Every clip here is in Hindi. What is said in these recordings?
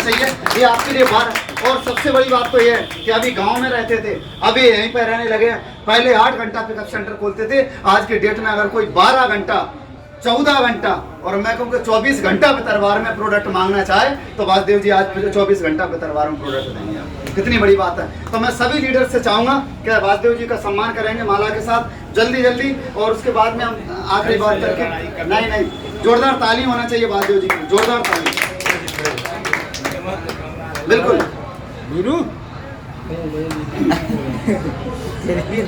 चाहिए, ये आपके लिए बार। और सबसे बड़ी बात तो ये है कि अभी गांव में रहते थे, अभी यहीं पर रहने लगे हैं। पहले 8 घंटा पिकअप सेंटर खोलते थे, आज के डेट में अगर कोई 12 घंटा 14 घंटा और मैं कहूँ कि 24 घंटा तरवार में प्रोडक्ट मांगना चाहे तो वासुदेव जी आज 24 घंटा तरवार में प्रोडक्ट देंगे आपको। कितनी बड़ी बात है। तो मैं सभी लीडर से चाहूँगा कि वासुदेव जी का सम्मान करेंगे माला के साथ जल्दी जल्दी, और उसके बाद में हम आखिरी बात करके नहीं जोरदार ताली होना चाहिए वासुदेव जी की, जोरदार ताली। बिल्कुल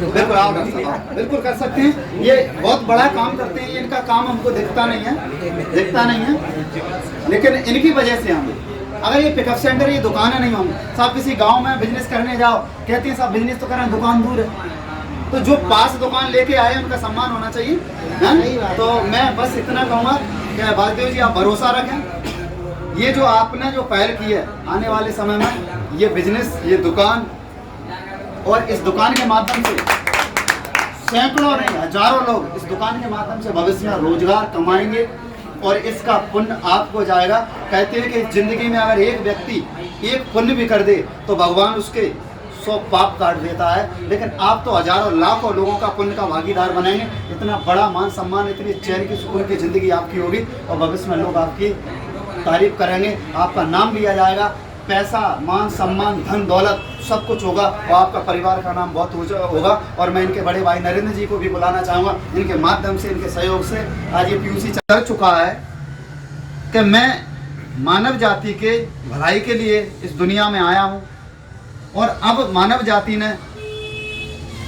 बिल्कुल आप बिल्कुल कर सकते हैं, ये बहुत बड़ा काम करते हैं। इनका काम हमको दिखता नहीं है, लेकिन इनकी वजह से हम, अगर ये पिकअप सेंटर, ये दुकान है नहीं, हम साहब किसी गांव में बिजनेस करने जाओ, कहते हैं साहब बिजनेस तो करें, दुकान दूर है, तो जो पास दुकान लेके आए उनका सम्मान होना चाहिए, है? तो मैं बस इतना कहूँगा कि वासुदेव जी आप भरोसा रखें, ये जो आपने जो पहल की है, आने वाले समय में ये बिजनेस, ये दुकान, और इस दुकान के माध्यम से सैकड़ों नहीं हजारों लोग इस दुकान के माध्यम से भविष्य में रोजगार कमाएंगे और इसका पुण्य आपको जाएगा। कहते हैं कि जिंदगी में अगर एक व्यक्ति एक पुण्य भी कर दे तो भगवान उसके 100 पाप काट देता है, लेकिन आप तो हजारों लाखों लोगों का पुण्य का भागीदार बनेंगे। इतना बड़ा मान सम्मान, इतनी चैन की सुकून की जिंदगी आपकी होगी और भविष्य में लोग आपकी तारीफ करेंगे, आपका नाम लिया जाएगा, पैसा मान सम्मान धन दौलत सब कुछ होगा और आपका परिवार का नाम बहुत ऊंचा होगा। और मैं इनके बड़े भाई नरेंद्र जी को भी बुलाना चाहूँगा, इनके माध्यम से, इनके सहयोग से आज ये पीयूसी चल चुका है कि मैं मानव जाति के भलाई के लिए इस दुनिया में आया हूँ, और अब मानव जाति ने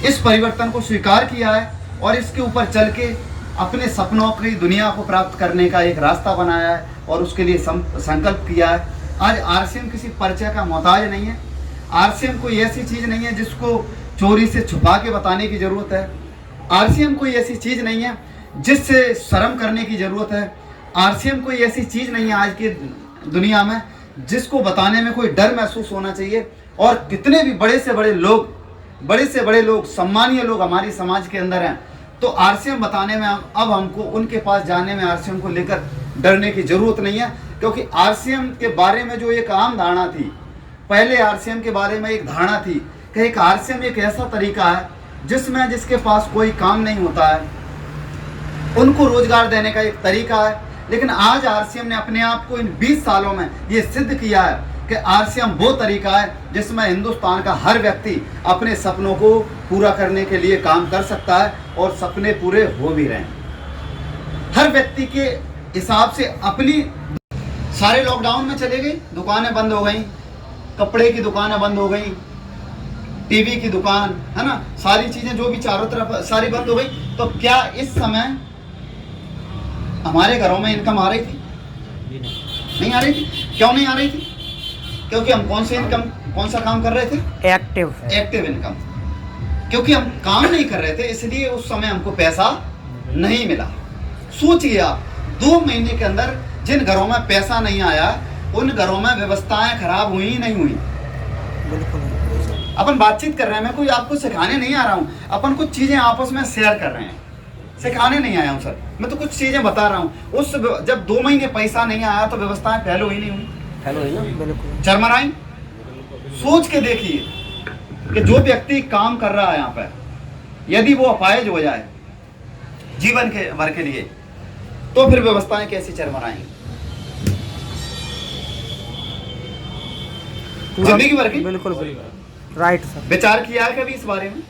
इस परिवर्तन को स्वीकार किया है और इसके ऊपर चल के अपने सपनों की दुनिया को प्राप्त करने का एक रास्ता बनाया है और उसके लिए संकल्प किया है। आज आरसीएम किसी परिचय का मोहताज नहीं है, आरसीएम कोई ऐसी चीज़ नहीं है जिसको चोरी से छुपा के बताने की ज़रूरत है, आरसीएम कोई ऐसी चीज़ नहीं है जिससे शर्म करने की ज़रूरत है, आरसीएम कोई ऐसी चीज़ नहीं है आज की दुनिया में जिसको बताने में कोई डर महसूस होना चाहिए। और कितने भी बड़े से बड़े लोग सम्मानीय लोग हमारी समाज के अंदर हैं, तो आरसीएम बताने में अब हमको उनके पास जाने में आरसीएम को लेकर डरने की ज़रूरत नहीं है, क्योंकि आरसीएम के बारे में जो एक आम धारणा थी, पहले आरसीएम के बारे में एक धारणा थी कि एक आरसीएम एक ऐसा तरीका है जिसमें जिसके पास कोई काम नहीं होता है उनको रोजगार देने का एक तरीका है। लेकिन आज आरसीएम ने अपने आप को इन 20 सालों में ये सिद्ध किया है कि आरसीएम वो तरीका है जिसमें हिंदुस्तान का हर व्यक्ति अपने सपनों को पूरा करने के लिए काम कर सकता है और सपने पूरे हो भी रहे हैं। हर व्यक्ति के हिसाब से अपनी, सारे लॉकडाउन में चले गए, दुकानें बंद हो गई, कपड़े की दुकानें बंद हो गई, टीवी की दुकान, है ना, सारी चीजें जो भी चारों तरफ सारी बंद हो गई। तो क्या इस समय हमारे घरों में इनकम आ रही थी? नहीं आ रही थी। क्यों नहीं आ रही थी? क्योंकि हम कौन सा काम कर रहे थे? Active income. क्योंकि हम काम नहीं कर रहे थे इसलिए उस समय हमको पैसा नहीं मिला। सोचिए आप, 2 महीने के अंदर जिन घरों में पैसा नहीं आया उन घरों में व्यवस्थाएं खराब हुई ही नहीं हुई। अपन बातचीत कर रहे हैं, मैं कोई आपको सिखाने नहीं आ रहा हूँ, अपन कुछ चीजें आपस में शेयर कर रहे हैं, सिखाने नहीं आया हूँ सर, मैं तो कुछ चीजें बता रहा हूँ। उस जब 2 महीने पैसा नहीं आया तो व्यवस्थाएं फैलो ही नहीं हुई, चरमराई। सोच के देखिए कि जो व्यक्ति काम कर रहा है यहाँ पर, यदि वो अपाहिज हो जाए जीवन के भर के लिए तो फिर व्यवस्थाएं कैसी चरमराएंगी जिंदगी भर की? बिल्कुल राइट सर। विचार किया है कभी इस बारे में?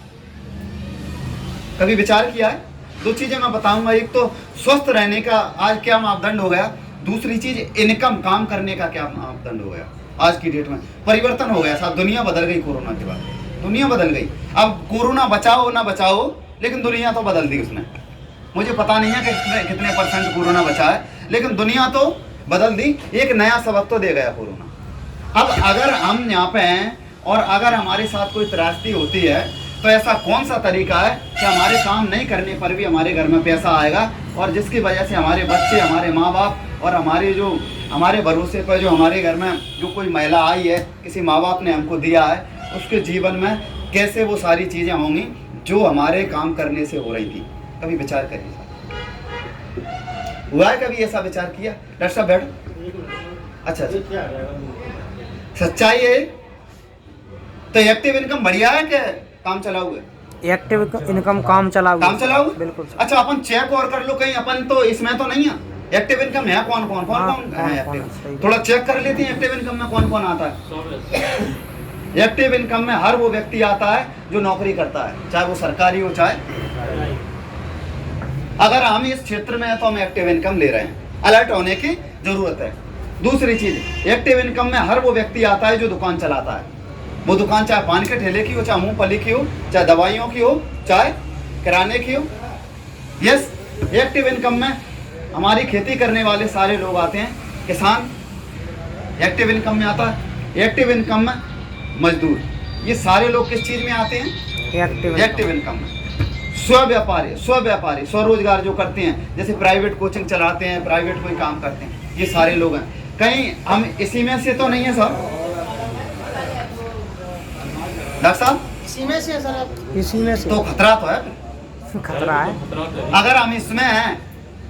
कभी विचार किया है? 2 चीजें मैं बताऊंगा। एक तो स्वस्थ रहने का आज क्या मापदंड हो गया, दूसरी चीज इनकम, काम करने का क्या मापदंड हो गया। आज की डेट में परिवर्तन हो गया साहब, दुनिया बदल गई कोरोना के बाद, दुनिया बदल गई। अब कोरोना बचाओ ना बचाओ, लेकिन दुनिया तो बदल दी उसने। मुझे पता नहीं है कि कितने % कोरोना बचा है, लेकिन दुनिया तो बदल दी। एक नया सबक तो दे गया कोरोना। अब अगर हम यहाँ पे हैं और अगर हमारे साथ कोई त्रासदी होती है तो ऐसा कौन सा तरीका है कि हमारे काम नहीं करने पर भी हमारे घर में पैसा आएगा और जिसकी वजह से हमारे बच्चे, हमारे माँ बाप और हमारे भरोसे पर जो हमारे घर में जो कोई महिला आई है, किसी माँ बाप ने हमको दिया है, उसके जीवन में कैसे वो सारी चीज़ें होंगी जो हमारे काम करने से हो रही थी। कभी विचार करिए साहब, हुआ है कभी ऐसा विचार किया? डॉक्टर साहब बैठो। अच्छा सच्चाई है। तो एक्टिव इनकम बढ़िया है क्या काम चलाऊ है? एक्टिव इनकम काम चलाऊ काम चलाऊ है? बिल्कुल सर। अच्छा अपन चेक और कर लो कहीं, अपन तो इसमें तो नहीं है। एक्टिव इनकम है कौन कौन कौन हाँ, कौन कौन है कौन है, एक्टिव? सही। थोड़ा चेक कर लेते हैं एक्टिव इनकम में कौन कौन आता है। एक्टिव इनकम में हर वो व्यक्ति आता है जो नौकरी करता है, चाहे वो सरकारी हो चाहे, अगर हम इस क्षेत्र में है तो हम एक्टिव इनकम ले रहे हैं, अलर्ट होने की जरूरत है। दूसरी चीज, एक्टिव इनकम में हर वो व्यक्ति आता है जो दुकान चलाता है। वो दुकान चाहे पान के ठेले की हो, चाहे मूंगफली की हो, चाहे दवाइयों की हो, चाहे किराने की हो। यस, एक्टिव इनकम में हमारी खेती करने वाले सारे लोग आते हैं, किसान एक्टिव इनकम में आता है। एक्टिव इनकम में मजदूर, ये सारे लोग किस चीज में आते हैं? एक्टिव इनकम में। स्व स्वरोजगार जो करते हैं, जैसे प्राइवेट कोचिंग चलाते हैं, प्राइवेट कोई काम करते हैं, ये सारे लोग हैं। कहीं हम इसी में से तो नहीं है सर? डॉक्टर साहब इसी में से सर, इसी में से तो खतरा तो है। खतरा है। अगर हम इसमें हैं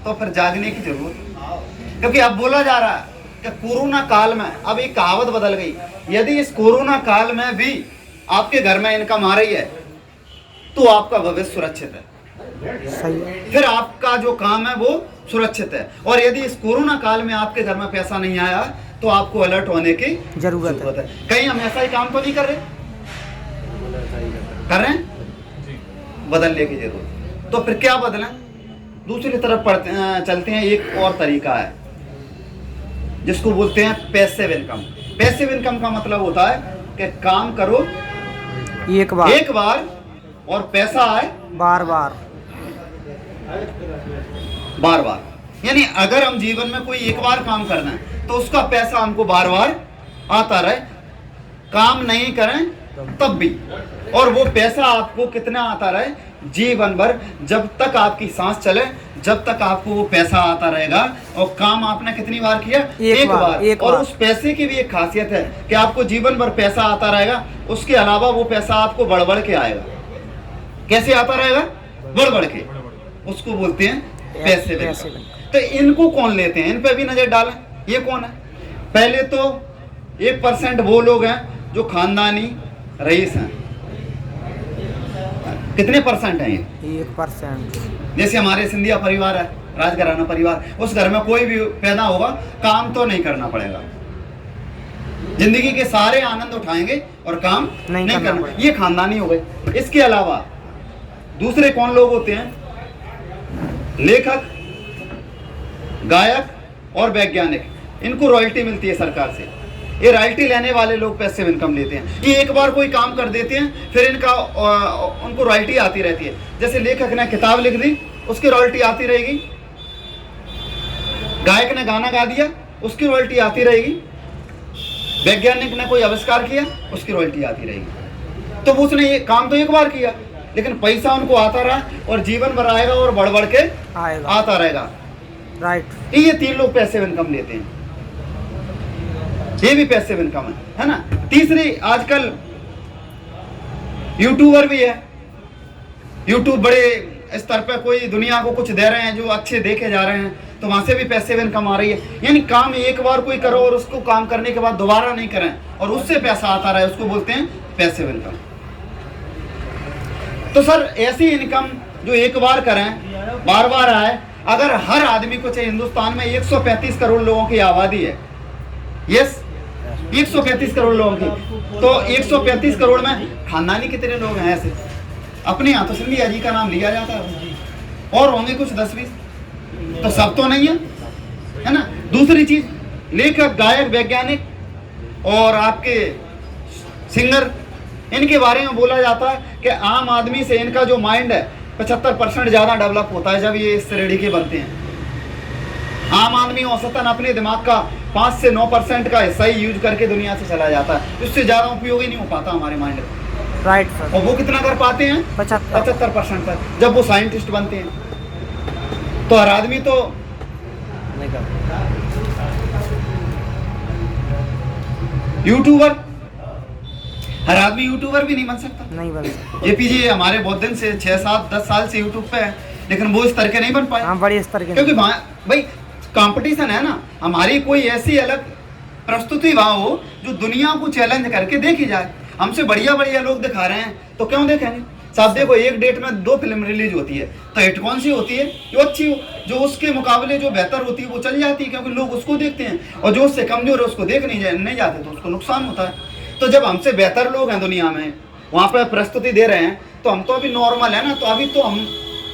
तो फिर जागने की जरूरत है। क्योंकि अब बोला जा रहा है कि कोरोना काल में, अब एक कहावत बदल गई, यदि इस कोरोना काल में भी आपके घर में इनकम आ रही है तो आपका भविष्य सुरक्षित है, सही है। फिर आपका जो काम है वो सुरक्षित है। और यदि इस कोरोना काल में आपके घर में पैसा नहीं आया तो आपको अलर्ट होने की जरूरत है। कहीं हम ऐसा ही काम तो नहीं कर रहे हैं? बदलने की जरूरत। तो फिर क्या बदलें? दूसरी तरफ चलते हैं। एक और तरीका है जिसको बोलते हैं पैसिव इनकम। पैसिव इनकम का मतलब होता है कि काम करो एक बार और पैसा आए बार बार। यानी अगर हम जीवन में कोई एक बार काम करना है तो उसका पैसा हमको बार बार आता रहे, काम नहीं करें तब भी, और वो पैसा आपको कितना आता रहे? जीवन भर, जब तक आपकी सांस चले, जब तक आपको वो पैसा आता रहेगा। और काम आपने कितनी बार किया? एक बार। और उस पैसे की भी एक खासियत है कि आपको जीवन भर पैसा आता रहेगा, उसके अलावा वो पैसा आपको बढ़ के आएगा। कैसे आता रहेगा? बढ़ के। उसको बोलते हैं पैसिव इनकम। तो इनको कौन लेते हैं? इन पे भी नजर डालें। ये कौन है? पहले तो 1% वो लोग हैं जो खानदानी रईस हैं। कितने परसेंट हैं ये? 1%। जैसे हमारे सिंधिया परिवार है, राजघराना परिवार, उस घर में कोई भी पैदा होगा, काम तो नहीं करना पड़ेगा, जिंदगी के सारे आनंद उठाएंगे और काम नहीं करना। ये खानदानी हो गए। इसके अलावा दूसरे कौन लोग होते हैं? लेखक, गायक और वैज्ञानिक। इनको रॉयल्टी मिलती है सरकार से। ये रॉयल्टी लेने वाले लोग पैसिव इनकम लेते हैं। ये एक बार कोई काम कर देते हैं, फिर उनको रॉयल्टी आती रहती है। जैसे लेखक ने किताब लिख दी, उसकी रॉयल्टी आती रहेगी। गायक ने गाना गा दिया, उसकी रॉयल्टी आती रहेगी। वैज्ञानिक ने कोई आविष्कार किया, उसकी रॉयल्टी आती रहेगी। तो उसने ये काम तो एक बार किया, लेकिन पैसा उनको आता रहा और जीवन भर आएगा और बढ़ के आता रहेगा। राइट। ये 3 लोग पैसिव इनकम लेते हैं। ये भी पैसिव इनकम है ना। तीसरी, आजकल यूट्यूबर भी है। यूट्यूब बड़े स्तर पर कोई दुनिया को कुछ दे रहे हैं, जो अच्छे देखे जा रहे हैं, तो वहां से भी पैसिव इनकम आ रही है। यानी काम एक बार कोई करो और उसको काम करने के बाद दोबारा नहीं करें और उससे पैसा आता रहे, उसको बोलते हैं पैसिव इनकम। तो सर ऐसी इनकम जो एक बार करें, बार बार आए, अगर हर आदमी को चाहिए। हिंदुस्तान में 135 करोड़ लोगों की आबादी है। यस, 135 करोड़ लोगों की। तो 135 करोड़ में खानदानी कितने लोग हैं? ऐसे अपने यहाँ तो सिंधिया जी का नाम लिया जाता है, और होंगे कुछ 10-20, तो सब तो नहीं है ना। दूसरी चीज, लेखक, गायक, वैज्ञानिक और आपके सिंगर, इनके बारे में बोला जाता है कि आम आदमी से इनका जो माइंड है 75% ज्यादा डेवलप होता है जब ये इस श्रेणी के बनते हैं। आम आदमी औसतन अपने दिमाग का 5 से 9% का हिस्सा ही यूज करके दुनिया से चला जाता है। इससे ज्यादा उपयोगी नहीं हो पाता हमारे माइंड में। Right sir. और वो कितना कर पाते हैं? 75% तक, जब वो साइंटिस्ट बनते हैं। तो हर आदमी तो यूट्यूबर, हर आदमी यूट्यूबर भी नहीं बन सकता। नहीं बन सकता। ये पीछे हमारे बहुत दिन से 6-7-10 साल से यूट्यूब पे है, लेकिन वो इस तरह के नहीं बन पाए। हाँ, बड़े स्तर के। क्योंकि भाई कंपटीशन है ना। हमारी कोई ऐसी अलग प्रस्तुति वहां हो जो दुनिया को चैलेंज करके देखी जाए। हमसे बढ़िया बढ़िया लोग दिखा रहे हैं तो क्यों देखेंगे साहब। देखो एक डेट में 2 फिल्म रिलीज होती है तो हिट कौन सी होती है, जो अच्छी हो, जो उसके मुकाबले जो बेहतर होती है वो चल जाती है, क्योंकि लोग उसको देखते हैं, और जो उससे कमजोर है उसको देख नहीं जाते तो उसको नुकसान होता है। तो जब हमसे बेहतर लोग हैं दुनिया में वहाँ पर प्रस्तुति दे रहे हैं तो हम तो अभी नॉर्मल है ना, तो अभी तो हम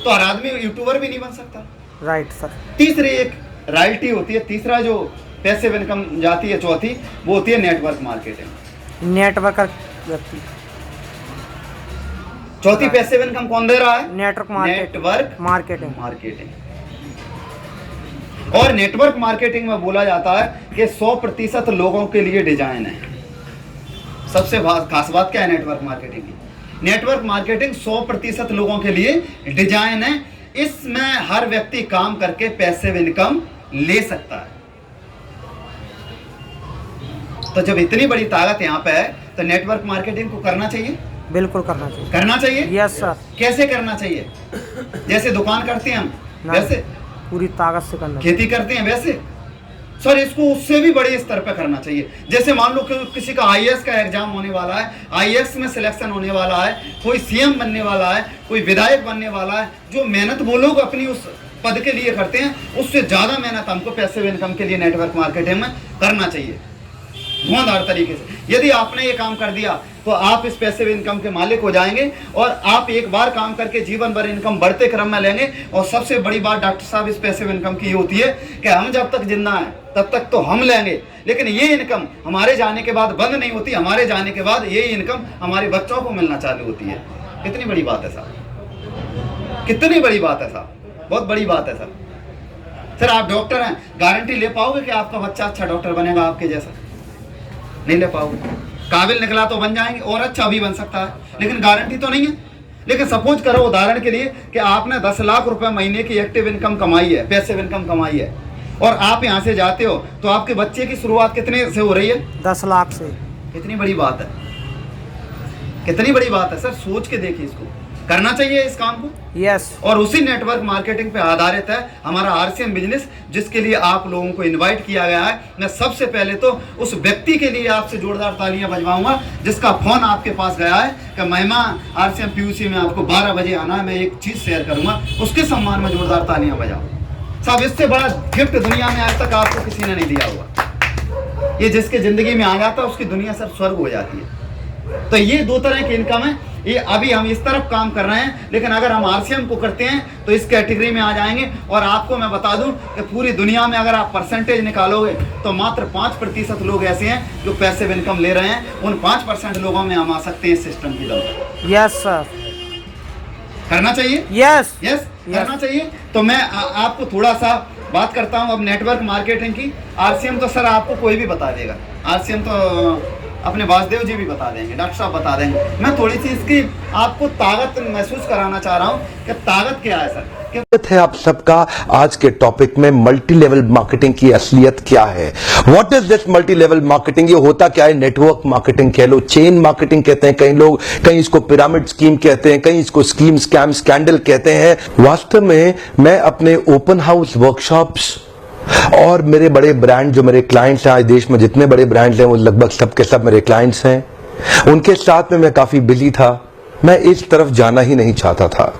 तो हर आदमी यूट्यूबर भी नहीं बन सकता। Right sir. तीसरी एक रॉयल्टी होती है, तीसरा जो पैसिव इनकम जाती है, चौथी वो होती है नेटवर्क मार्केटिंग। नेटवर्क चौथी पैसिव इनकम कौन दे रहा है? Network marketing. और नेटवर्क मार्केटिंग में बोला जाता है कि 100% लोगों के लिए डिजाइन है। सबसे खास बात क्या है नेटवर्क मार्केटिंग की? नेटवर्क मार्केटिंग 100% लोगों के लिए डिजाइन है। इसमें हर व्यक्ति काम करके पैसिव इनकम ले सकता है। तो जब इतनी बड़ी ताकत यहां पे है तो नेटवर्क मार्केटिंग को करना चाहिए। बिल्कुल करना चाहिए। करना चाहिए। Yes sir. कैसे करना चाहिए? जैसे दुकान करते हैं हम वैसे, पूरी ताकत से करना। खेती करते हैं वैसे सर, इसको उससे भी बड़े स्तर पर करना चाहिए। जैसे मान लो कि किसी का आईएएस का एग्जाम होने वाला है, आईएएस में सिलेक्शन होने वाला है, कोई सीएम बनने वाला है, कोई विधायक बनने वाला है, जो मेहनत वो लोग अपनी उस पद के लिए करते हैं उससे ज्यादा मेहनत हमको पैसिव इनकम के लिए नेटवर्क मार्केटिंग में करना चाहिए, धुआंधार तरीके से। यदि आपने ये काम कर दिया तो आप इस पैसिव इनकम के मालिक हो जाएंगे और आप एक बार काम करके जीवन भर इनकम बढ़ते क्रम में लेंगे। और सबसे बड़ी बात डॉक्टर साहब इस पैसिव इनकम की ये होती है कि हम जब तक जिंदा हैं तब तक तो हम लेंगे, लेकिन ये इनकम हमारे जाने के बाद बंद नहीं होती। हमारे जाने के बाद ये इनकम हमारे बच्चों को मिलना चालू होती है। कितनी बड़ी बात है साहब, कितनी बड़ी बात है साहब, बहुत बड़ी बात है सर। सर आप डॉक्टर हैं, गारंटी ले पाओगे कि आपका बच्चा अच्छा डॉक्टर बनेगा आपके जैसा? नहीं ले पाओगे। काबिल निकला तो बन जाएंगे और अच्छा भी बन सकता है, लेकिन गारंटी तो नहीं है। लेकिन सपोज करो उदाहरण के लिए कि आपने 10 लाख रुपए महीने की एक्टिव इनकम कमाई है, पैसिव इनकम कमाई है, और आप यहाँ से जाते हो तो आपके बच्चे की शुरुआत कितने से हो रही है? 10 लाख से। कितनी बड़ी बात है, कितनी बड़ी बात है सर। सोच के देखिए, इसको करना चाहिए इस काम को। यस। और उसी नेटवर्क मार्केटिंग पे आधारित है हमारा आरसीएम बिजनेस, जिसके लिए आप लोगों को इनवाइट किया गया है। मैं सबसे पहले तो उस व्यक्ति के लिए आपसे जोरदार तालियां बजवाऊंगा जिसका फोन आपके पास गया है कि महिमा आरसीएम पीयूसी में आपको 12 बजे आना है, मैं एक चीज शेयर करूंगा, उसके सम्मान में जोरदार तालियां बजाओ साहब। इससे बड़ा गिफ्ट दुनिया में आज तक आपको किसी ने नहीं दिया हुआ। ये जिसके जिंदगी में आ जाता है उसकी दुनिया सर स्वर्ग हो जाती है। तो ये 2 तरह की इनकम है। ये अभी हम इस तरफ काम कर रहे हैं, लेकिन अगर हम आरसीएम को करते हैं तो इस कैटेगरी में आ जाएंगे। और आपको मैं बता दूं कि पूरी दुनिया में अगर आप परसेंटेज निकालोगे तो मात्र 5% लोग ऐसे हैं जो पैसिव इनकम ले रहे हैं। उन 5% लोगों में हम आ सकते हैं इस सिस्टम की दम। Yes sir. करना चाहिए। यस यस करना चाहिए। तो मैं आपको थोड़ा सा बात करता हूं अब नेटवर्क मार्केटिंग की। आरसीएम तो सर आपको कोई भी बता देगा, आरसीएम तो अपने वासुदेव जी भी बता देंगे, डॉक्टर साहब बता देंगे। मैं थोड़ी सी इसकी आपको ताकत महसूस कराना चाह रहा हूं कि ताकत क्या है सर। है आप सबका आज के टॉपिक में मल्टी लेवल मार्केटिंग की असलियत क्या है। What is this multi level marketing? ये होता क्या है? नेटवर्क मार्केटिंग कह लो, चेन मार्केटिंग कहते हैं कई लोग, कहीं इसको पिरामिड स्कीम कहते हैं, कहीं इसको स्कीम स्कैम स्कैंडल कहते हैं। वास्तव में मैं अपने ओपन हाउस वर्कशॉप्स और मेरे बड़े ब्रांड जो मेरे क्लाइंट्स हैं, आज देश में जितने बड़े ब्रांड्स हैं वो लगभग सबके सब मेरे क्लाइंट्स हैं, उनके साथ में मैं काफी बिजी था। मैं इस तरफ जाना ही नहीं चाहता था।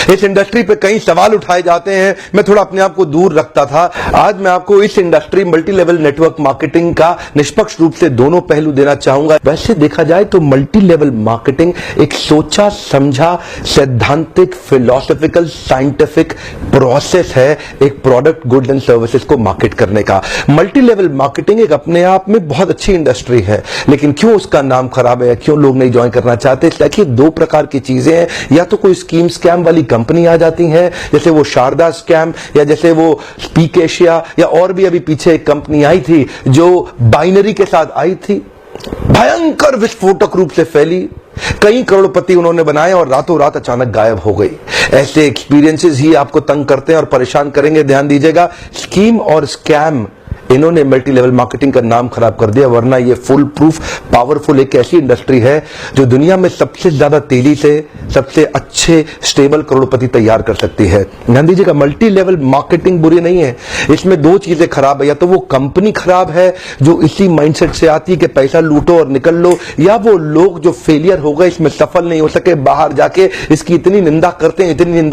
इस इंडस्ट्री पे कई सवाल उठाए जाते हैं, मैं थोड़ा अपने आप को दूर रखता था। आज मैं आपको इस industry multi level network marketing का निष्पक्ष रूप से दोनों पहलू देना चाहूंगा। वैसे देखा जाए तो मल्टी लेवल मार्केटिंग एक सोचा समझा सैद्धांतिक फिलोसॉफिकल साइंटिफिक प्रोसेस है एक प्रोडक्ट गुड एंड सर्विसेज को मार्केट करने का। मल्टी लेवल मार्केटिंग एक अपने आप में बहुत अच्छी इंडस्ट्री है, लेकिन क्यों उसका नाम खराब है, क्यों लोग नहीं ज्वाइन करना चाहते? देखिए 2 प्रकार की चीजें हैं। या तो कोई स्कीम स्कैम वाली कंपनी आ जाती है, जैसे वो शारदा स्कैम या जैसे वो स्पीक एशिया, या और भी अभी पीछे एक कंपनी आई थी जो बाइनरी के साथ आई थी, भयंकर विस्फोटक रूप से फैली, कई करोड़पति उन्होंने बनाए और रातों रात अचानक गायब हो गई। ऐसे एक्सपीरियंसेस ही आपको तंग करते हैं और परेशान करेंगे। ध्यान दीजिएगा, स्कीम और स्कैम इन्होंने मल्टी लेवल मार्केटिंग का नाम खराब कर दिया, वरना ये फुल प्रूफ पावरफुल एक ऐसी इंडस्ट्री है जो दुनिया में सबसे ज्यादा तेजी से सबसे अच्छे स्टेबल करोड़पति तैयार कर सकती है। ध्यान दीजिएगा, मल्टी लेवल मार्केटिंग बुरी नहीं है, इसमें दो चीजें खराब है, या तो वो कंपनी खराब है जो इसी माइंडसेट से आती है कि पैसा लूटो और निकल लो, या वो लोग जो फेलियर हो गए, इसमें सफल नहीं हो सके, बाहर जाके इसकी इतनी निंदा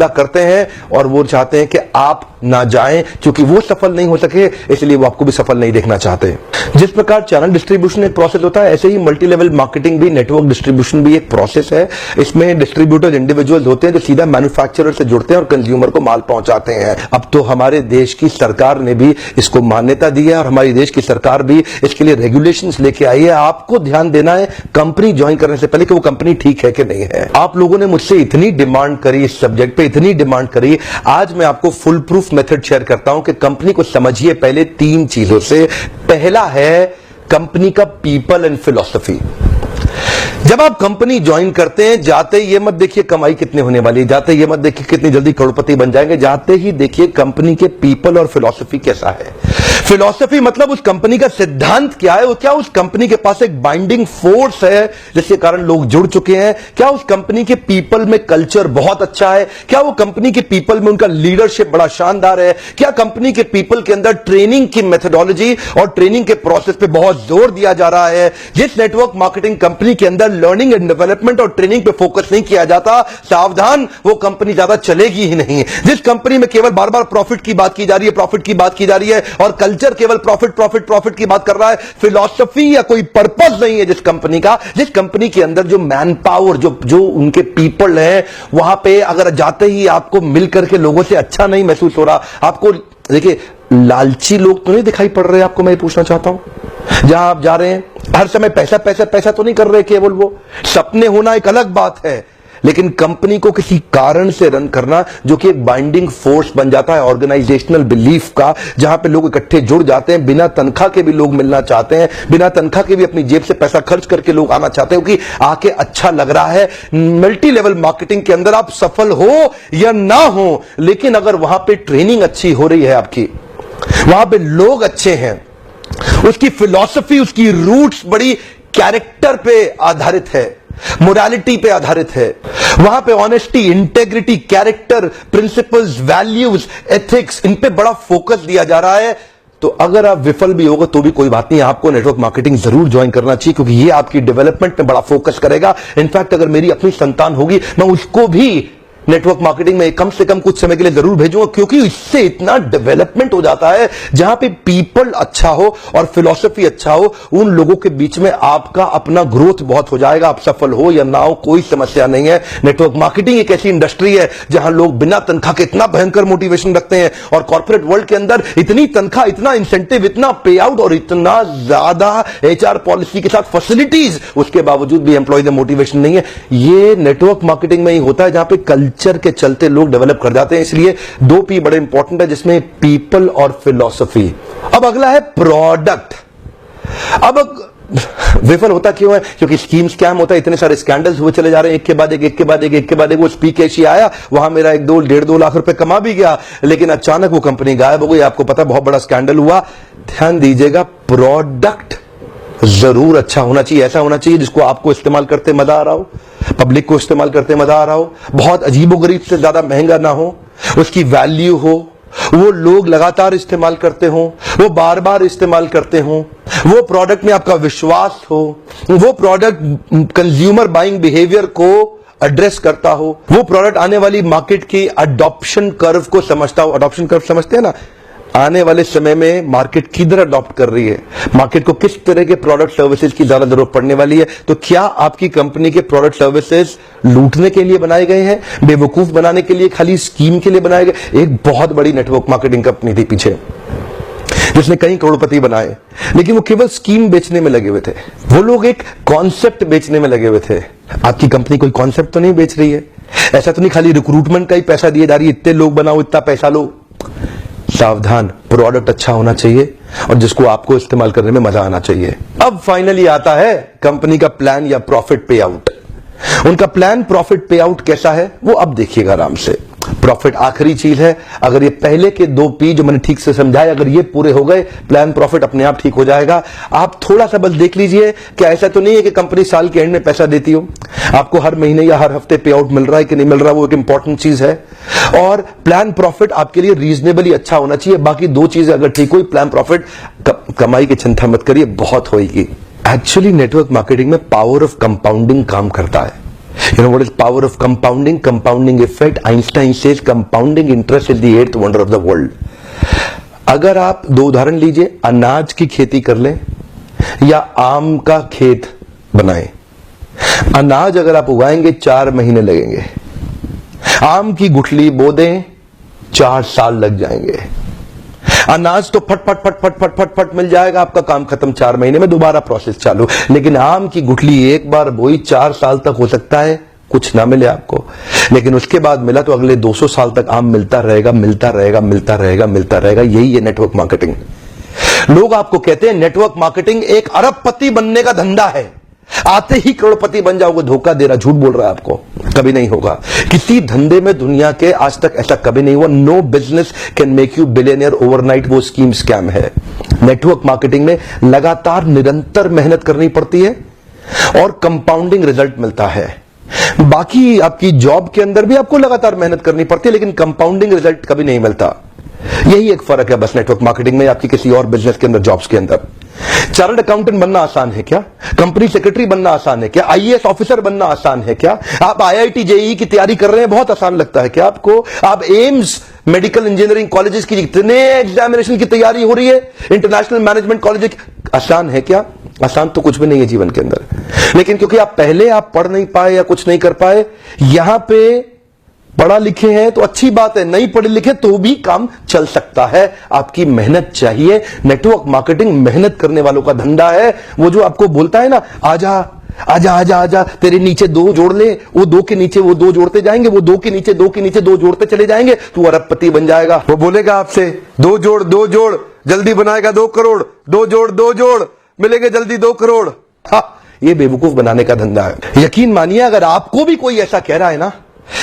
करते हैं और वो चाहते हैं कि आप ना जाएं, क्योंकि वो सफल नहीं हो सके इसलिए वो आपको भी सफल नहीं देखना चाहते। जिस प्रकार चैनल डिस्ट्रीब्यूशन एक प्रोसेस होता है, ऐसे ही मल्टी लेवल मार्केटिंग भी, नेटवर्क डिस्ट्रीब्यूशन भी एक प्रोसेस है। इसमें डिस्ट्रीब्यूटर इंडिविजुअल होते हैं जो सीधा मैन्युफैक्चरर से जुड़ते हैं और कंज्यूमर को माल पहुंचाते हैं। अब तो हमारे देश की सरकार ने भी इसको मान्यता दी है और हमारी देश की सरकार भी इसके लिए रेगुलेशंस लेके आई है। आपको ध्यान देना है कंपनी ज्वाइन करने से पहले कि वो कंपनी ठीक है कि नहीं है। आप लोगों ने मुझसे इतनी डिमांड करी इस सब्जेक्ट पे, इतनी डिमांड करी, आज मैं आपको फुल प्रूफ मेथड शेयर करता हूं कि कंपनी को समझिए पहले 3 चीजों से। पहला है कंपनी का पीपल एंड फिलॉसफी। जब आप कंपनी ज्वाइन करते हैं, जाते ही ये मत देखिए कमाई कितने होने वाली है, जाते ही ये मत देखिए कितनी जल्दी करोड़पति बन जाएंगे, जाते ही देखिए कंपनी के पीपल और फिलॉसफी कैसा है। फिलॉसफी मतलब उस कंपनी का सिद्धांत क्या है, क्या उस कंपनी के पास एक बाइंडिंग फोर्स है जिसके कारण लोग जुड़ चुके हैं, क्या उस कंपनी के पीपल में कल्चर बहुत अच्छा है, क्या वो कंपनी के पीपल में उनका लीडरशिप बड़ा शानदार है, क्या कंपनी के पीपल के अंदर ट्रेनिंग की मेथोडोलॉजी और ट्रेनिंग के प्रोसेस पे बहुत जोर दिया जा रहा है। जिस नेटवर्क मार्केटिंग कंपनी के अंदर लर्निंग एंड डेवलपमेंट और ट्रेनिंग पे फोकस नहीं किया जाता, सावधान, वो कंपनी ज्यादा चलेगी ही नहीं। जिस कंपनी में केवल बार बार प्रॉफिट की बात की जा रही है, प्रॉफिट की बात की जा रही है और कल्चर केवल प्रॉफिट की बात कर रहा है, फिलॉसफी या कोई पर्पस नहीं है जिस कंपनी का, जिस कंपनी के अंदर जो मैन पावर, जो उनके पीपल हैं, वहां पे अगर जाते ही आपको मिलकर के लोगों से अच्छा नहीं महसूस हो रहा, आपको देखिए लालची लोग तो नहीं दिखाई पड़ रहे आपको, मैं पूछना चाहता हूं जहां आप जा रहे हैं हर समय पैसा पैसा पैसा तो नहीं कर रहे केवल, वो सपने होना एक अलग बात है, लेकिन कंपनी को किसी कारण से रन करना जो कि एक बाइंडिंग फोर्स बन जाता है ऑर्गेनाइजेशनल बिलीफ का, जहां पे लोग इकट्ठे जुड़ जाते हैं, बिना तनख्वाह के भी लोग मिलना चाहते हैं, बिना तनख्वाह के भी अपनी जेब से पैसा खर्च करके लोग आना चाहते हो कि आके अच्छा लग रहा है। मल्टी लेवल मार्केटिंग के अंदर आप सफल हो या ना हो, लेकिन अगर वहां पे ट्रेनिंग अच्छी हो रही है आपकी, वहां पे लोग अच्छे हैं, उसकी फिलॉसफी, उसकी रूट्स बड़ी कैरेक्टर पे आधारित है, मोरालिटी पे आधारित है, वहां पे honesty, integrity, character, principles, values, ethics, इन पे बड़ा फोकस दिया जा रहा है, तो अगर आप विफल भी होगा तो भी कोई बात नहीं, आपको नेटवर्क मार्केटिंग जरूर ज्वाइन करना चाहिए, क्योंकि ये आपकी डेवलपमेंट में बड़ा फोकस करेगा। इनफैक्ट अगर मेरी अपनी संतान होगी, मैं उसको भी नेटवर्क मार्केटिंग में कम से कम कुछ समय के लिए जरूर भेजूंगा, क्योंकि इससे इतना डेवलपमेंट हो जाता है जहां पे पीपल अच्छा हो और फिलॉसफी अच्छा हो, उन लोगों के बीच में आपका अपना ग्रोथ बहुत हो जाएगा। आप सफल हो या ना हो कोई समस्या नहीं है। नेटवर्क मार्केटिंग एक ऐसी इंडस्ट्री है जहां लोग बिना तनख्वाह के इतना भयंकर मोटिवेशन रखते हैं, और कॉर्पोरेट वर्ल्ड के अंदर इतनी तनख्वाह, इतना इंसेंटिव, इतना पे आउट और इतना ज्यादा HR पॉलिसी के साथ फैसिलिटीज, उसके बावजूद भी एम्प्लॉय में मोटिवेशन नहीं है। ये नेटवर्क मार्केटिंग में ही होता है जहां पे कल्चर के चलते लोग डेवलप कर जाते हैं। इसलिए 2 P बड़े इंपॉर्टेंट है, जिसमें पीपल और फिलॉसफी। अब अगला है प्रोडक्ट। अब विफल होता क्यों है? क्योंकि स्कीम स्कैम होता है, इतने सारे स्कैंडल्स हुए चले जा रहे हैं, एक के बाद एक। वो स्पीक एशिया आया, वहां मेरा 1-2 लाख रुपए कमा भी गया, लेकिन अचानक वो कंपनी गायब हो गई। आपको पता, बहुत बड़ा स्कैंडल हुआ। ध्यान दीजिएगा, प्रोडक्ट जरूर अच्छा होना चाहिए, ऐसा होना चाहिए जिसको आपको इस्तेमाल करते मजा आ रहा हो, पब्लिक को इस्तेमाल करते मजा आ रहा हो, बहुत अजीबोगरीब से ज्यादा महंगा ना हो, उसकी वैल्यू हो, वो लोग लगातार इस्तेमाल करते हो, वो बार बार इस्तेमाल करते हो, वो प्रोडक्ट में आपका विश्वास हो, वो प्रोडक्ट कंज्यूमर बाइंग बिहेवियर को एड्रेस करता हो, वो प्रोडक्ट आने वाली मार्केट की अडॉप्शन कर्व को समझता हो। अडॉप्शन कर्व समझते हैं ना, आने वाले समय में मार्केट किधर अडॉप्ट कर रही है, मार्केट को किस तरह के प्रोडक्ट सर्विसेज की ज्यादा जरूरत पड़ने वाली है। तो क्या आपकी कंपनी के प्रोडक्ट सर्विसेज लूटने के लिए बनाए गए हैं, बेवकूफ बनाने के लिए, खाली स्कीम के लिए बनाए गए? एक बहुत बड़ी नेटवर्क मार्केटिंग कंपनी थी पीछे जिसने कई करोड़पति बनाए, लेकिन वो केवल स्कीम बेचने में लगे हुए थे। वो लोग एक कॉन्सेप्ट बेचने में लगे हुए थे। आपकी कंपनी कोई कॉन्सेप्ट तो नहीं बेच रही है, ऐसा तो नहीं खाली रिक्रूटमेंट का ही पैसा दिए जा रही है, इतने लोग बनाओ, इतना पैसा लो। सावधान, प्रोडक्ट अच्छा होना चाहिए और जिसको आपको इस्तेमाल करने में मजा आना चाहिए। अब फाइनली आता है कंपनी का प्लान या प्रॉफिट पे आउट। उनका प्लान प्रॉफिट पे आउट कैसा है वो अब देखिएगा आराम से। प्रॉफिट आखिरी चीज है। अगर ये पहले के 2 P जो मैंने ठीक से समझाए, अगर ये पूरे हो गए, प्लान प्रॉफिट अपने आप ठीक हो जाएगा। आप थोड़ा सा बस देख लीजिए कि ऐसा तो नहीं है कि कंपनी साल के एंड में पैसा देती हो, आपको हर महीने या हर हफ्ते पे आउट मिल रहा है कि नहीं मिल रहा, वो एक इंपॉर्टेंट चीज है। और प्लान प्रॉफिट आपके लिए रीजनेबली अच्छा होना चाहिए। बाकी 2 चीजें अगर ठीक हुई, प्लान प्रॉफिट, कमाई की चिंता मत करिए, बहुत होगी। एक्चुअली नेटवर्क मार्केटिंग में पावर ऑफ कंपाउंडिंग काम करता है। You know what is power of compounding? Compounding effect. Einstein says compounding interest is the 8th wonder of the world. अगर आप 2 उदाहरण लीजिए, अनाज की खेती कर लें या आम का खेत बनाएं। अनाज अगर आप उगाएंगे 4 महीने लगेंगे, आम की गुठली बो दें 4 साल लग जाएंगे। अनाज तो फट फट फट फट फट फट फट मिल जाएगा, आपका काम खत्म, 4 महीने में दोबारा प्रोसेस चालू। लेकिन आम की गुठली एक बार बोई 4 साल तक हो सकता है कुछ ना मिले आपको, लेकिन उसके बाद मिला तो अगले 200 साल तक आम मिलता रहेगा, मिलता रहेगा, मिलता रहेगा, मिलता रहेगा। यही है नेटवर्क मार्केटिंग। लोग आपको कहते हैं नेटवर्क मार्केटिंग एक अरबपति बनने का धंधा है, आते ही करोड़पति बन जाओगे। धोखा दे रहा, झूठ बोल रहा है आपको, कभी नहीं होगा। किसी धंधे में दुनिया के आज तक ऐसा कभी नहीं हुआ। No business can make you billionaire overnight, वो स्कीम स्कैम है। नेटवर्क मार्केटिंग में लगातार निरंतर मेहनत करनी पड़ती है और कंपाउंडिंग रिजल्ट मिलता है। बाकी आपकी जॉब के अंदर भी आपको लगातार मेहनत करनी पड़ती है, लेकिन कंपाउंडिंग रिजल्ट कभी नहीं मिलता। यही एक फर्क है बस नेटवर्क मार्केटिंग में आपकी किसी और बिजनेस के अंदर, जॉब्स के अंदर। चार्टर्ड अकाउंटेंट बनना आसान है क्या? कंपनी सेक्रेटरी बनना आसान है क्या? आईएएस ऑफिसर बनना आसान है क्या? आप आईआईटी जेईई की तैयारी कर रहे हैं, बहुत आसान लगता है क्या आपको? आप एम्स मेडिकल इंजीनियरिंग कॉलेजेस की इतने एग्जामिनेशन की तैयारी हो रही है, इंटरनेशनल मैनेजमेंट कॉलेज, आसान है क्या? आसान तो कुछ भी नहीं है जीवन के अंदर। लेकिन क्योंकि आप पहले पढ़ नहीं पाए या कुछ नहीं कर पाए, यहां पे पढ़ा लिखे हैं तो अच्छी बात है, नहीं पढ़े लिखे तो भी काम चल सकता है। आपकी मेहनत चाहिए। नेटवर्क मार्केटिंग मेहनत करने वालों का धंधा है। वो जो आपको बोलता है ना, आजा आजा आजा आजा, तेरे नीचे 2 जोड़ ले, वो 2 के नीचे वो 2 जोड़ते जाएंगे, वो 2 के नीचे 2 के नीचे 2 जोड़ते चले जाएंगे, तू अरबपति बन जाएगा। वो बोलेगा आपसे 2 जोड़ 2 जोड़, जल्दी बनाएगा 2 करोड़, 2 जोड़ 2 जोड़, मिलेंगे जल्दी 2 करोड़। हाँ, ये बेवकूफ बनाने का धंधा है। यकीन मानिए, अगर आपको भी कोई ऐसा कह रहा है ना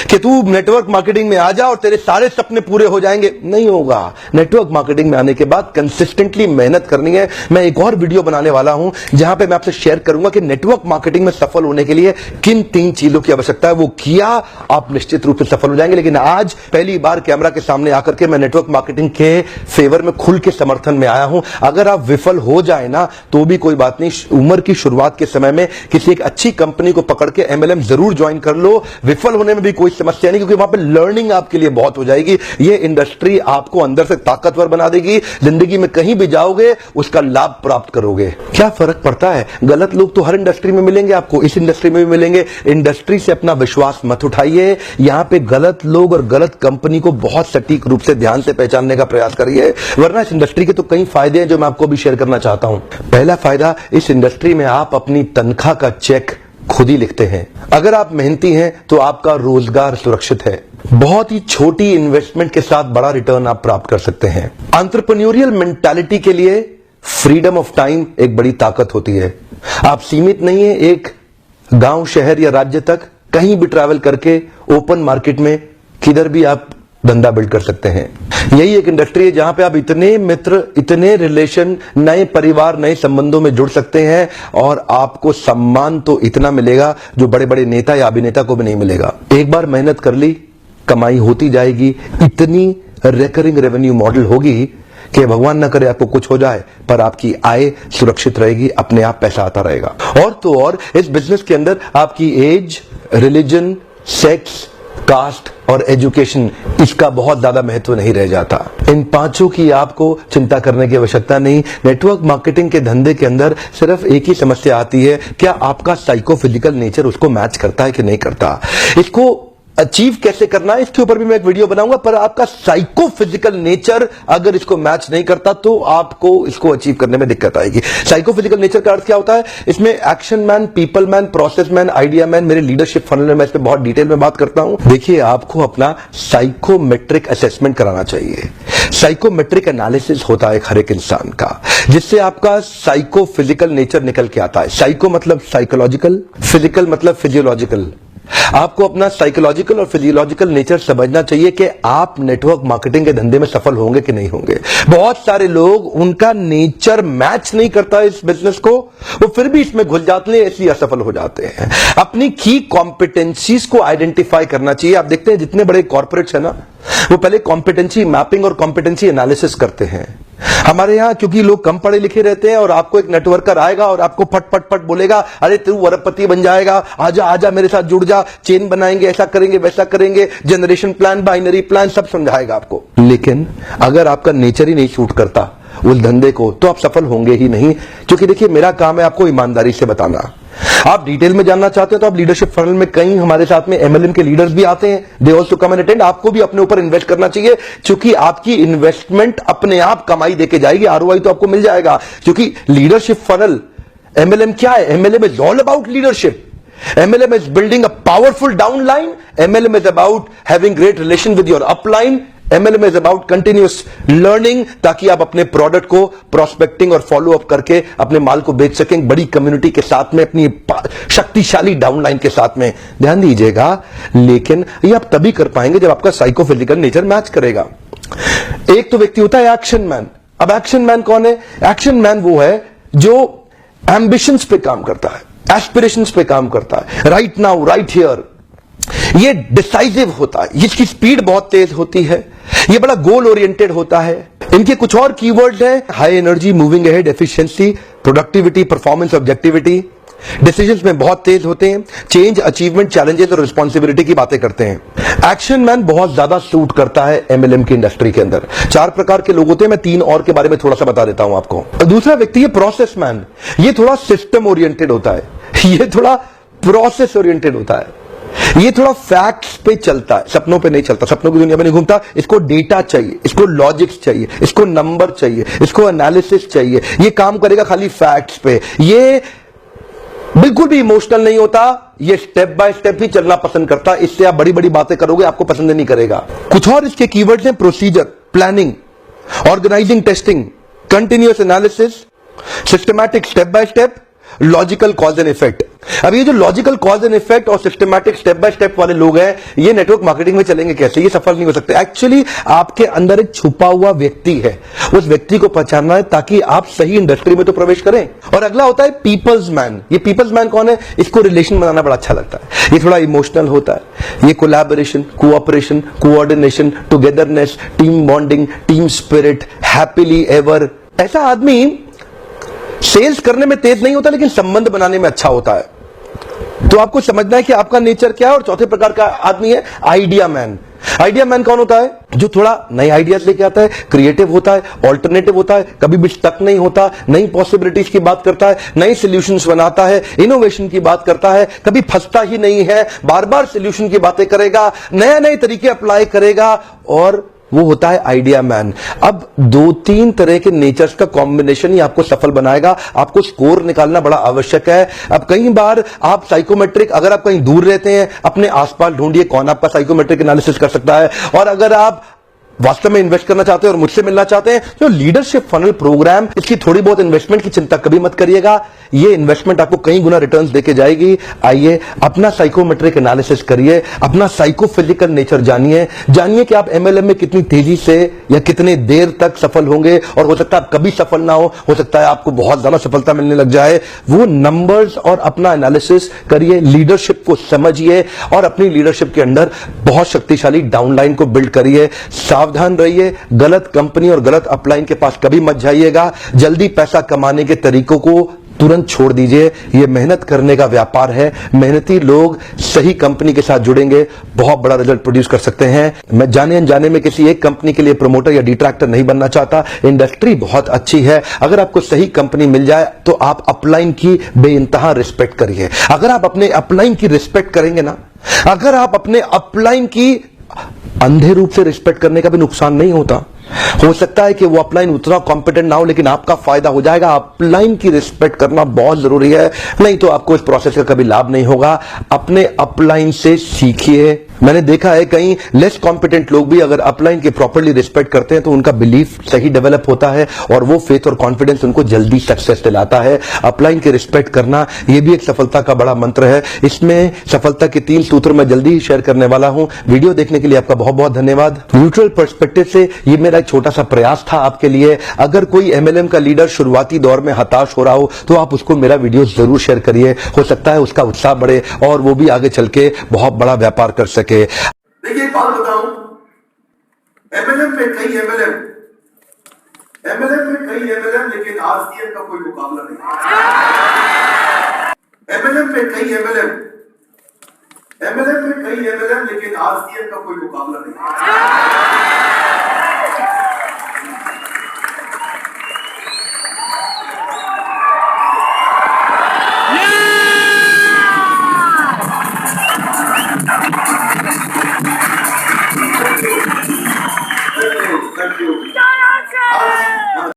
कि तू नेटवर्क मार्केटिंग में आ जा और तेरे सारे सपने पूरे हो जाएंगे, नहीं होगा। नेटवर्क मार्केटिंग में आने के बाद कंसिस्टेंटली मेहनत करनी है। मैं एक और वीडियो बनाने वाला हूं जहां पे मैं आपसे शेयर करूंगा कि नेटवर्क मार्केटिंग में सफल होने के लिए किन 3 चीजों की आवश्यकता है। वो किया, आप निश्चित रूप से सफल हो जाएंगे। लेकिन आज पहली बार कैमरा के सामने आकर के मैं नेटवर्क मार्केटिंग के फेवर में खुल के समर्थन में आया हूं। अगर आप विफल हो जाए ना तो भी कोई बात नहीं, उम्र की शुरुआत के समय में किसी एक अच्छी कंपनी को पकड़ के MLM जरूर ज्वाइन कर लो। विफल होने में भी कोई समस्या नहीं, क्योंकि वहां पे लर्निंग आपके लिए बहुत हो जाएगी। ये इंडस्ट्री आपको अंदर से ताकतवर बना देगी। जिंदगी में कहीं भी जाओगे उसका लाभ प्राप्त करोगे। क्या फर्क पड़ता है? गलत लोग तो हर इंडस्ट्री में मिलेंगे आपको, इस इंडस्ट्री में भी मिलेंगे। इंडस्ट्री से अपना विश्वास मत उठाइए। यहां पे गलत लोग और गलत कंपनी को बहुत सटीक रूप से ध्यान से पहचानने का प्रयास करिए, वरना इस इंडस्ट्री के तो कई फायदे हैं जो मैं आपको भी शेयर करना चाहता हूं। पहला फायदा, इस इंडस्ट्री में आप अपनी तनख्वाह का चेक खुद ही लिखते हैं। अगर आप मेहनती हैं तो आपका रोजगार सुरक्षित है। बहुत ही छोटी इन्वेस्टमेंट के साथ बड़ा रिटर्न आप प्राप्त कर सकते हैं। एंटरप्रेन्योरियल मेंटालिटी के लिए फ्रीडम ऑफ टाइम एक बड़ी ताकत होती है। आप सीमित नहीं है एक गांव, शहर या राज्य तक, कहीं भी ट्रैवल करके ओपन मार्केट में किधर भी आप धंधा बिल्ड कर सकते हैं। यही एक इंडस्ट्री है जहां पे आप इतने मित्र, इतने रिलेशन, नए परिवार, नए संबंधों में जुड़ सकते हैं और आपको सम्मान तो इतना मिलेगा जो बड़े बड़े नेता या अभिनेता को भी नहीं मिलेगा। एक बार मेहनत कर ली, कमाई होती जाएगी। इतनी रिकरिंग रेवेन्यू मॉडल होगी कि भगवान न करे आपको कुछ हो जाए पर आपकी आय सुरक्षित रहेगी, अपने आप पैसा आता रहेगा। और तो और इस बिजनेस के अंदर आपकी एज, रिलीजन, सेक्स, कास्ट और एजुकेशन, इसका बहुत ज्यादा महत्व नहीं रह जाता। इन 5 की आपको चिंता करने की आवश्यकता नहीं। नेटवर्क मार्केटिंग के धंधे के अंदर सिर्फ एक ही समस्या आती है, क्या आपका साइको फिजिकल नेचर उसको मैच करता है कि नहीं करता। इसको अचीव कैसे करना है इसके ऊपर भी मैं एक वीडियो बनाऊंगा, पर आपका साइको फिजिकल नेचर अगर इसको मैच नहीं करता तो आपको इसको अचीव करने में दिक्कत आएगी। साइको फिजिकल नेचर का अर्थ क्या होता है? इसमें action man, people man, process man, idea man, मेरे लीडरशिप फनल में मैं इस पर बहुत डिटेल में बात करता हूं। देखिए, आपको अपना साइकोमेट्रिक असेसमेंट कराना चाहिए। साइकोमेट्रिक एनालिसिस होता है हर एक इंसान का, जिससे आपका साइको फिजिकल नेचर निकल के आता है। साइको मतलब साइकोलॉजिकल, फिजिकल मतलब फिजियोलॉजिकल। आपको अपना साइकोलॉजिकल और फिजियोलॉजिकल नेचर समझना चाहिए कि आप नेटवर्क मार्केटिंग के धंधे में सफल होंगे कि नहीं होंगे। बहुत सारे लोग, उनका नेचर मैच नहीं करता इस बिजनेस को, वो फिर भी इसमें घुस जाते हैं, इसलिए असफल हो जाते हैं। अपनी की कॉम्पिटेंसीज को आइडेंटिफाई करना चाहिए। आप देखते हैं जितने बड़े कॉर्पोरेट्स है ना, वो पहले कॉम्पिटेंसी मैपिंग और कॉम्पिटेंसी एनालिसिस करते हैं। हमारे यहां क्योंकि लोग कम पढ़े लिखे रहते हैं और आपको एक नेटवर्कर आएगा और आपको फट फट फट बोलेगा, अरे तू अरबपति बन जाएगा, आजा आजा मेरे साथ जुड़ जा, चेन बनाएंगे, ऐसा करेंगे वैसा करेंगे, जनरेशन प्लान, बाइनरी प्लान सब समझाएगा आपको। लेकिन अगर आपका नेचर ही नहीं शूट करता उस धंधे को, तो आप सफल होंगे ही नहीं। क्योंकि देखिए, मेरा काम है आपको ईमानदारी से बताना। आप डिटेल में जानना चाहते हैं तो आप लीडरशिप फनल में, कई हमारे साथ में एमएलएम के लीडर्स भी आते हैं, they also come and attend. आपको भी अपने ऊपर इन्वेस्ट करना चाहिए, क्योंकि आपकी इन्वेस्टमेंट अपने आप कमाई देके जाएगी, आरओआई तो आपको मिल जाएगा। क्योंकि लीडरशिप फनल, एमएलएम क्या है? MLM is all about leadership. MLM is building a powerful downline. MLM is about having great relation with your upline. MLM is about continuous learning, ताकि आप अपने प्रोडक्ट को प्रोस्पेक्टिंग और फॉलो अप करके अपने माल को बेच सकें बड़ी कम्युनिटी के साथ में, अपनी शक्तिशाली डाउनलाइन के साथ में। ध्यान दीजिएगा, लेकिन ये आप तभी कर पाएंगे जब आपका साइकोफिजिकल नेचर मैच करेगा। एक तो व्यक्ति होता है एक्शन मैन। अब एक्शन मैन कौन है? एक्शन मैन वो है जो एम्बिशंस पे काम करता है, एस्पिरेशंस पे काम करता है, राइट नाउ राइट हियर। ये डिसाइसिव होता है, इसकी स्पीड बहुत तेज होती है, ये बड़ा गोल ओरिएंटेड होता है। इनके कुछ और कीवर्ड्स हैं: high energy, moving ahead, efficiency, productivity, performance, objectivity. Decisions में बहुत तेज होते हैं, चेंज, अचीवमेंट, चैलेंजेस और रिस्पॉन्सिबिलिटी की बातें करते हैं। एक्शन मैन बहुत ज्यादा सूट करता है एमएलएम की इंडस्ट्री के अंदर। 4 प्रकार के लोग होते हैं, मैं 3 और के बारे में थोड़ा सा बता देता हूं आपको। दूसरा व्यक्ति है प्रोसेस मैन। ये थोड़ा सिस्टम ओरिएंटेड होता है, ये थोड़ा प्रोसेस ओरिएंटेड होता है, ये थोड़ा फैक्ट्स पे चलता है, सपनों पे नहीं चलता, सपनों की दुनिया में नहीं घूमता। इसको डेटा चाहिए, इसको लॉजिक्स चाहिए, इसको नंबर चाहिए, इसको एनालिसिस चाहिए। ये काम करेगा खाली फैक्ट्स पे। ये बिल्कुल भी इमोशनल नहीं होता, ये स्टेप बाय स्टेप ही चलना पसंद करता। इससे आप बड़ी बड़ी बातें करोगे, आपको पसंद नहीं करेगा। कुछ और इसके कीवर्ड्स हैं: procedure, planning, organising, testing, continuous analysis, systematic step by step, logical cause and effect. अब ये जो लॉजिकल कॉज एंड इफेक्ट और सिस्टमैटिक स्टेप बाय स्टेप वाले लोग हैं, ये नेटवर्क मार्केटिंग में चलेंगे कैसे? ये सफल नहीं हो सकते। एक्चुअली आपके अंदर एक छुपा हुआ व्यक्ति है, उस व्यक्ति को पहचानना है ताकि आप सही इंडस्ट्री में तो प्रवेश करें। और अगला होता है पीपल्स मैन। ये पीपल्स मैन कौन है? इसको रिलेशन बनाना बड़ा अच्छा लगता है, ये थोड़ा इमोशनल होता है। ये collaboration, cooperation, coordination, togetherness, team bonding, team spirit, happily ever. ऐसा आदमी सेल्स करने में तेज नहीं होता, लेकिन संबंध बनाने में अच्छा होता है। तो आपको समझना है कि आपका नेचर क्या है। और चौथे प्रकार का आदमी है आइडिया मैन। आइडिया मैन कौन होता है? जो थोड़ा नए आइडियाज लेके आता है, क्रिएटिव होता है, ऑल्टरनेटिव होता है, कभी भी स्टक नहीं होता, नई पॉसिबिलिटीज की बात करता है, नए सॉल्यूशंस बनाता है, इनोवेशन की बात करता है, कभी फंसता ही नहीं है, बार बार सॉल्यूशन की बातें करेगा, नए नए तरीके अप्लाई करेगा, और वो होता है आइडिया मैन। अब 2-3 तरह के नेचर्स का कॉम्बिनेशन ही आपको सफल बनाएगा। आपको स्कोर निकालना बड़ा आवश्यक है। अब कई बार आप साइकोमेट्रिक, अगर आप कहीं दूर रहते हैं, अपने आसपास ढूंढिए कौन आपका साइकोमेट्रिक एनालिसिस कर सकता है। और अगर आप वास्तव में इन्वेस्ट करना चाहते हैं और मुझसे मिलना चाहते हैं, तो लीडरशिप फनल प्रोग्राम, इसकी थोड़ी बहुत इन्वेस्टमेंट की चिंता कभी मत करिएगा। ये इन्वेस्टमेंट आपको कई गुना रिटर्न्स देके जाएगी। आइए अपना साइकोमेट्रिक एनालिसिस करिए, अपना साइकोफिजिकल नेचर जानिए कि आप एमएलएम में कितनी तेजी से या कितने देर तक सफल होंगे। और हो सकता है आप कभी सफल ना हो सकता है आपको बहुत ज्यादा सफलता मिलने लग जाए। वो नंबर्स और अपना एनालिसिस करिए, लीडरशिप को समझिए और अपनी लीडरशिप के अंदर बहुत शक्तिशाली डाउनलाइन को बिल्ड करिए। सावधान रहिए, गलत कंपनी और गलत अपलाइन के पास कभी मत जाइएगा। जल्दी पैसा कमाने के तरीकों को तुरंत छोड़ दीजिए। यह मेहनत करने का व्यापार है। मेहनती लोग सही कंपनी के साथ जुड़ेंगे, बहुत बड़ा रिजल्ट प्रोड्यूस कर सकते हैं। मैं जाने अनजाने में किसी एक कंपनी के लिए प्रमोटर या डिट्रैक्टर नहीं बनना चाहता। इंडस्ट्री बहुत अच्छी है, अगर आपको सही कंपनी मिल जाए तो आप अपलाइन की बेइंतहा रिस्पेक्ट करिए। अगर आप अपने अपलाइन की रिस्पेक्ट करेंगे ना, अगर आप अपने अपलाइन की अंधे रूप से रिस्पेक्ट करने का भी नुकसान नहीं होता, हो सकता है कि वो अपलाइन उतना कॉम्पिटेंट ना हो, लेकिन आपका फायदा हो जाएगा। अपलाइन की रिस्पेक्ट करना बहुत जरूरी है, नहीं तो आपको इस प्रोसेस का कभी लाभ नहीं होगा। अपने अपलाइन से सीखिए। मैंने देखा है कई लेस कॉम्पिटेंट लोग भी अगर अपलाइन के प्रॉपरली रिस्पेक्ट करते हैं तो उनका बिलीफ सही डेवलप होता है और वो फेथ और कॉन्फिडेंस उनको जल्दी सक्सेस दिलाता है। अपलाइन के रिस्पेक्ट करना ये भी एक सफलता का बड़ा मंत्र है। इसमें सफलता के 3 सूत्र मैं जल्दी ही शेयर करने वाला हूं। वीडियो देखने के लिए आपका बहुत बहुत धन्यवाद। न्यूट्रल पर्सपेक्टिव से ये मेरा एक छोटा सा प्रयास था आपके लिए। अगर कोई एमएलएम का लीडर शुरुआती दौर में हताश हो रहा हो तो आप उसको मेरा वीडियो जरूर शेयर करिए। हो सकता है उसका उत्साह बढ़े और वो भी आगे चल के बहुत बड़ा व्यापार कर सके। देखिए एक बात बताऊं, एमएलएम में कई एमएलएम लेकिन आरसीएम का कोई मुकाबला नहीं। एमएलएम में कई एमएलएम लेकिन आरसीएम का कोई मुकाबला नहीं।